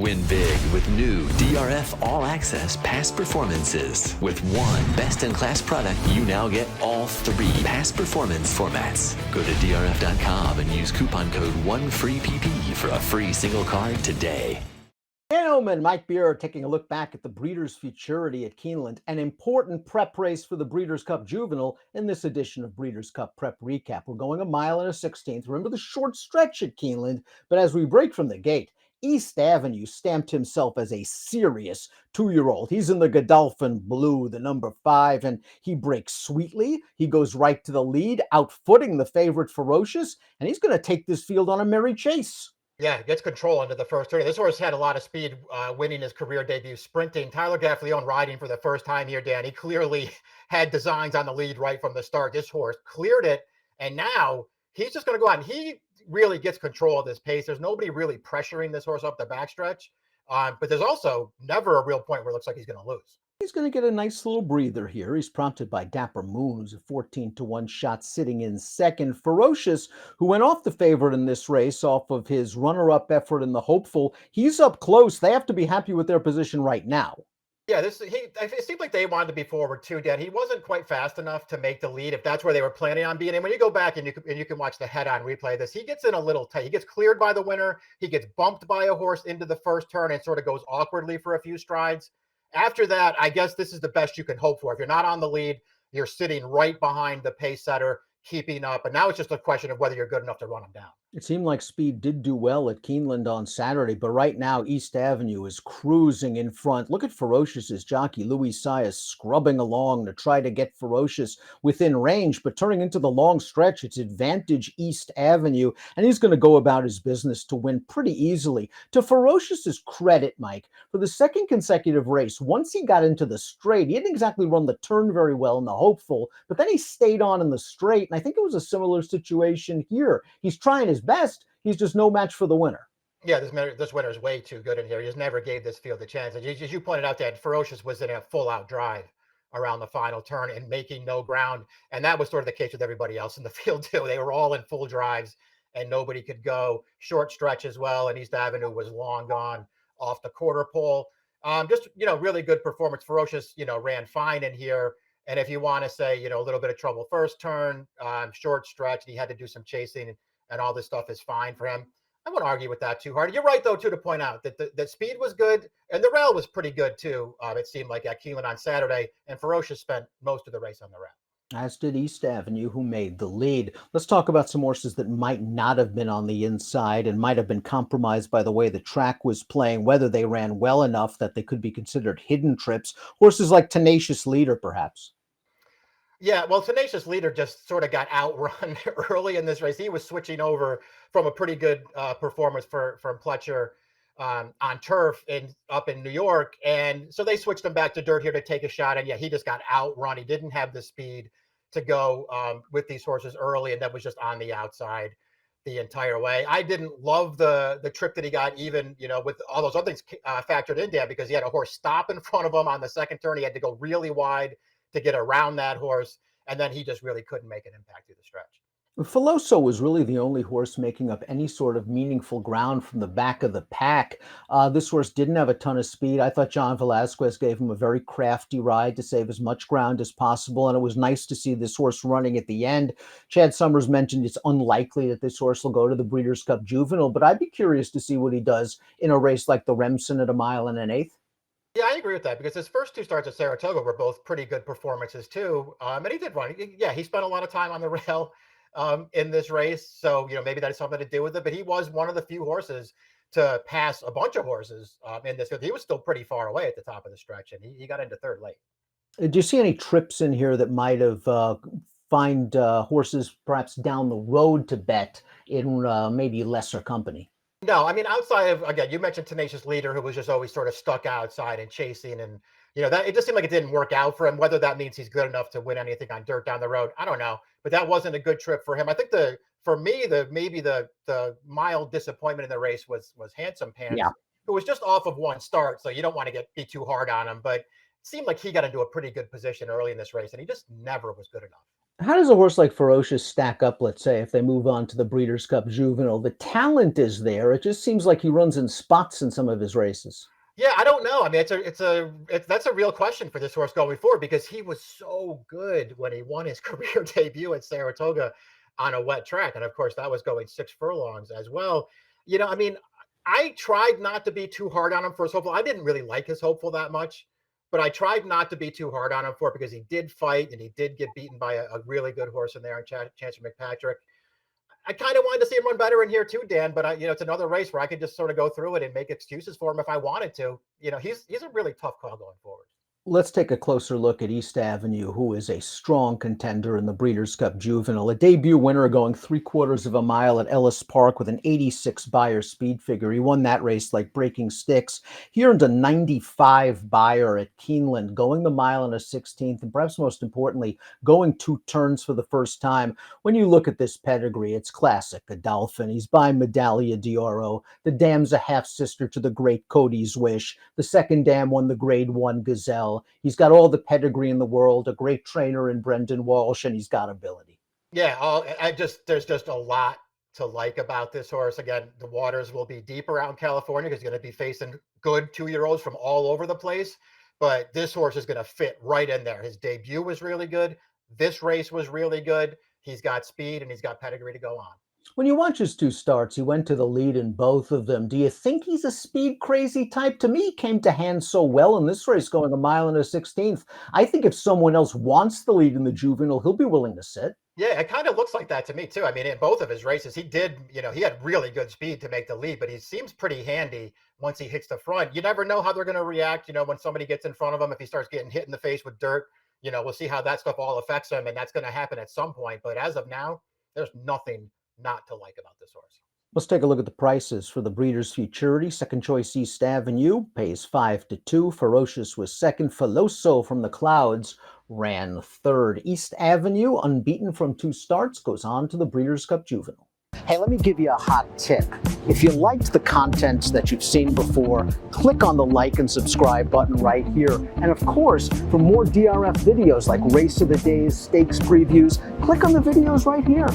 Win big with new DRF All Access Past Performances. With one best-in-class product, you now get all 3 past performance formats. Go to DRF.com and use coupon code 1FREEPP for a free single card today. Illman, Mike Beer taking a look back at the Breeders Futurity at Keeneland, an important prep race for the Breeders' Cup Juvenile in this edition of Breeders' Cup Prep Recap. We're going 1 mile and a 16th. Remember the short stretch at Keeneland, but as we break from the gate, East Avenue stamped himself as a serious 2-year-old. He's in the Godolphin Blue, the number 5, and he breaks sweetly. He goes right to the lead, outfooting the favorite Ferocious, and he's going to take this field on a merry chase. Yeah, gets control into the first turn. This horse had a lot of speed, winning his career debut sprinting. Tyler Gaffleone riding for the first time here, Dan. He clearly had designs on the lead right from the start. This horse cleared it, and now he's just going to go out, and he really gets control of this pace. There's nobody really pressuring this horse up the backstretch, but there's also never a real point where it looks like he's going to lose. He's going to get a nice little breather here. He's prompted by Dapper Moon, who's a 14-1 shot sitting in second. Ferocious, who went off the favorite in this race off of his runner-up effort in the Hopeful. He's up close. They have to be happy with their position right now. Yeah, it seemed like they wanted to be forward too, Dan. He wasn't quite fast enough to make the lead if that's where they were planning on being. And when you go back and you can watch the head-on replay of this, he gets in a little tight. He gets cleared by the winner. He gets bumped by a horse into the first turn and sort of goes awkwardly for a few strides. After that, I guess this is the best you can hope for. If you're not on the lead, you're sitting right behind the pace setter, keeping up. And now it's just a question of whether you're good enough to run him down. It seemed like speed did do well at Keeneland on Saturday, but right now East Avenue is cruising in front. Look at Ferocious's jockey, Louis Sias, scrubbing along to try to get Ferocious within range, but turning into the long stretch, it's advantage East Avenue, and he's going to go about his business to win pretty easily. To Ferocious's credit, Mike, for the second consecutive race, once he got into the straight, he didn't exactly run the turn very well in the Hopeful, but then he stayed on in the straight, and I think it was a similar situation here. He's trying his best. He's just no match for the winner. Yeah, this winner is way too good in here. He just never gave this field a chance. And as you pointed out, that Ferocious was in a full-out drive around the final turn and making no ground. And that was sort of the case with everybody else in the field too. They were all in full drives and nobody could go. Short stretch as well, and East Avenue was long gone off the quarter pole. Just, really good performance. Ferocious, ran fine in here. And if you want to say, a little bit of trouble first turn, short stretch, he had to do some chasing and all this stuff is fine for him. I won't argue with that too hard. You're right, though, too, to point out that the speed was good and the rail was pretty good, too. It seemed like at Keeneland on Saturday, and Ferocious spent most of the race on the rail. As did East Avenue, who made the lead. Let's talk about some horses that might not have been on the inside and might have been compromised by the way the track was playing, whether they ran well enough that they could be considered hidden trips. Horses like Tenacious Leader, perhaps. Yeah, well, Tenacious Leader just sort of got outrun early in this race. He was switching over from a pretty good performance from Pletcher on turf up in New York. And so they switched him back to dirt here to take a shot. And yeah, he just got outrun. He didn't have the speed to go with these horses early, and that was just on the outside the entire way. I didn't love the trip that he got, even, with all those other things factored in there, because he had a horse stop in front of him on the second turn. He had to go really wide to get around that horse, and then he just really couldn't make an impact through the stretch. Filoso was really the only horse making up any sort of meaningful ground from the back of the pack. This horse didn't have a ton of speed. I thought John Velazquez gave him a very crafty ride to save as much ground as possible, and it was nice to see this horse running at the end. Chad Summers mentioned it's unlikely that this horse will go to the Breeders' Cup Juvenile, but I'd be curious to see what he does in a race like the Remsen at 1 mile and an 1/8. Yeah, I agree with that, because his first 2 starts at Saratoga were both pretty good performances too. And he did run. Yeah, he spent a lot of time on the rail in this race. So, maybe that has something to do with it. But he was one of the few horses to pass a bunch of horses in this field. He was still pretty far away at the top of the stretch, and he got into third late. Do you see any trips in here that might have find horses perhaps down the road to bet in maybe lesser company? No, I mean, outside of, again, you mentioned Tenacious Leader, who was just always sort of stuck outside and chasing, and that it just seemed like it didn't work out for him. Whether that means he's good enough to win anything on dirt down the road, I don't know. But that wasn't a good trip for him. I think for me, maybe the mild disappointment in the race was Handsome Pants, Yeah. who was just off of one start, so you don't want to be too hard on him. But it seemed like he got into a pretty good position early in this race, and he just never was good enough. How does a horse like Ferocious stack up, let's say, if they move on to the Breeders' Cup Juvenile? The talent is there. It just seems like he runs in spots in some of his races. Yeah, I don't know. I mean, that's a real question for this horse going forward because he was so good when he won his career debut at Saratoga on a wet track, and of course that was going 6 furlongs as well. I mean, I tried not to be too hard on him for his hopeful. I didn't really like his hopeful that much, but I tried not to be too hard on him for it because he did fight and he did get beaten by a really good horse in there on Chancellor McPatrick. I kind of wanted to see him run better in here too, Dan. But it's another race where I could just sort of go through it and make excuses for him if I wanted to. He's a really tough call going forward. Let's take a closer look at East Avenue, who is a strong contender in the Breeders' Cup Juvenile. A debut winner going 3/4 of a mile at Ellis Park with an 86 Beyer speed figure. He won that race like breaking sticks. He earned a 95 Beyer at Keeneland, going the mile in a 16th, and perhaps most importantly, going 2 turns for the first time. When you look at this pedigree, it's classic Godolphin. He's by Medaglia d'Oro. The dam's a half-sister to the great Cody's Wish. The second dam won the Grade 1 Gazelle. He's got all the pedigree in the world, a great trainer in Brendan Walsh, and he's got ability. Yeah, there's just a lot to like about this horse. Again, the waters will be deep around California because he's going to be facing good 2-year-olds from all over the place. But this horse is going to fit right in there. His debut was really good. This race was really good. He's got speed and he's got pedigree to go on. When you watch his 2 starts, he went to the lead in both of them. Do you think he's a speed crazy type? To me, he came to hand so well in this race, going a mile and a 16th. I think if someone else wants the lead in the Juvenile, he'll be willing to sit. Yeah, it kind of looks like that to me too. I mean, in both of his races, he did, he had really good speed to make the lead, but he seems pretty handy once he hits the front. You never know how they're going to react, when somebody gets in front of him, if he starts getting hit in the face with dirt, we'll see how that stuff all affects him, and that's going to happen at some point. But as of now, there's nothing not to like about this horse. Let's take a look at the prices for the Breeders Futurity. Second choice East Avenue pays 5-2. Ferocious was second. Filoso from the Clouds ran third. East Avenue, unbeaten from 2 starts, goes on to the Breeders' Cup Juvenile. Hey, let me give you a hot tip. If you liked the content that you've seen before, click on the like and subscribe button right here. And of course, for more DRF videos like Race of the Days, Stakes previews, click on the videos right here.